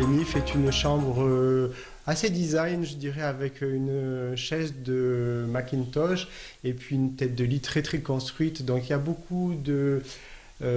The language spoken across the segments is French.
Nif est une chambre assez design, je dirais, avec une chaise de Macintosh et puis une tête de lit très très construite. Donc il y a beaucoup de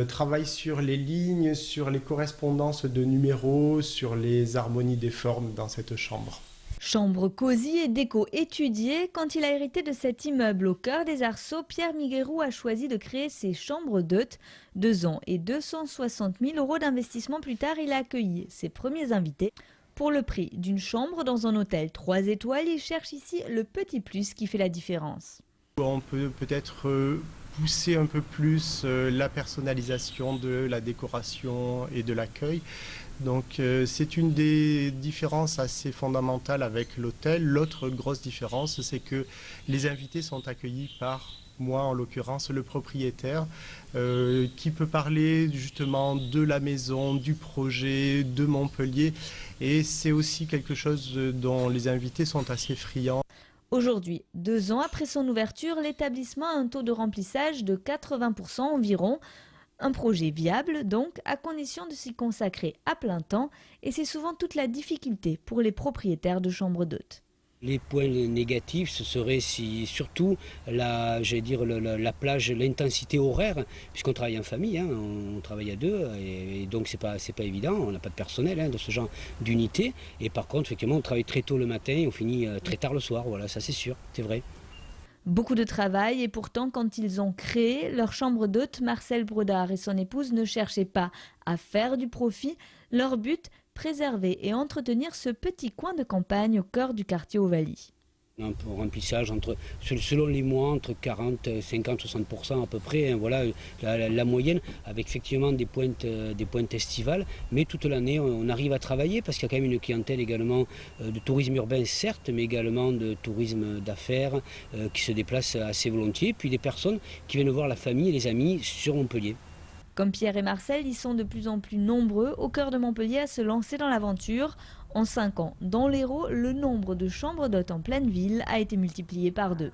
travail sur les lignes, sur les correspondances de numéros, sur les harmonies des formes dans cette chambre. Chambre cosy et déco étudiée, quand il a hérité de cet immeuble au cœur des Arceaux, Pierre Miguerou a choisi de créer ses chambres d'hôtes. 2 ans et 260 000 € d'investissement plus tard, il a accueilli ses premiers invités. Pour le prix d'une chambre dans un hôtel 3 étoiles, il cherche ici le petit plus qui fait la différence. On peut peut-être pousser un peu plus la personnalisation de la décoration et de l'accueil. Donc c'est une des différences assez fondamentales avec l'hôtel. L'autre grosse différence, c'est que les invités sont accueillis par moi, en l'occurrence le propriétaire, qui peut parler justement de la maison, du projet, de Montpellier. Et c'est aussi quelque chose dont les invités sont assez friands. Aujourd'hui, 2 ans après son ouverture, l'établissement a un taux de remplissage de 80% environ. Un projet viable donc, à condition de s'y consacrer à plein temps, et c'est souvent toute la difficulté pour les propriétaires de chambres d'hôtes. Les points négatifs, ce serait surtout la plage, l'intensité horaire, puisqu'on travaille en famille, hein, on travaille à deux, et donc c'est pas évident, on n'a pas de personnel de ce genre d'unité, et par contre, effectivement, on travaille très tôt le matin et on finit très tard le soir, voilà, ça c'est sûr, c'est vrai. Beaucoup de travail et pourtant quand ils ont créé leur chambre d'hôte, Marcel Brodard et son épouse ne cherchaient pas à faire du profit. Leur but, préserver et entretenir ce petit coin de campagne au cœur du quartier Ovalie. Un remplissage selon les mois entre 40, 50, 60% à peu près, hein, voilà la moyenne, avec effectivement des pointes estivales, mais toute l'année on arrive à travailler parce qu'il y a quand même une clientèle également de tourisme urbain certes, mais également de tourisme d'affaires qui se déplacent assez volontiers, puis des personnes qui viennent voir la famille et les amis sur Montpellier. Comme Pierre et Marcel, ils sont de plus en plus nombreux au cœur de Montpellier à se lancer dans l'aventure. En 5 ans, dans l'Hérault, le nombre de chambres d'hôtes en pleine ville a été multiplié par 2.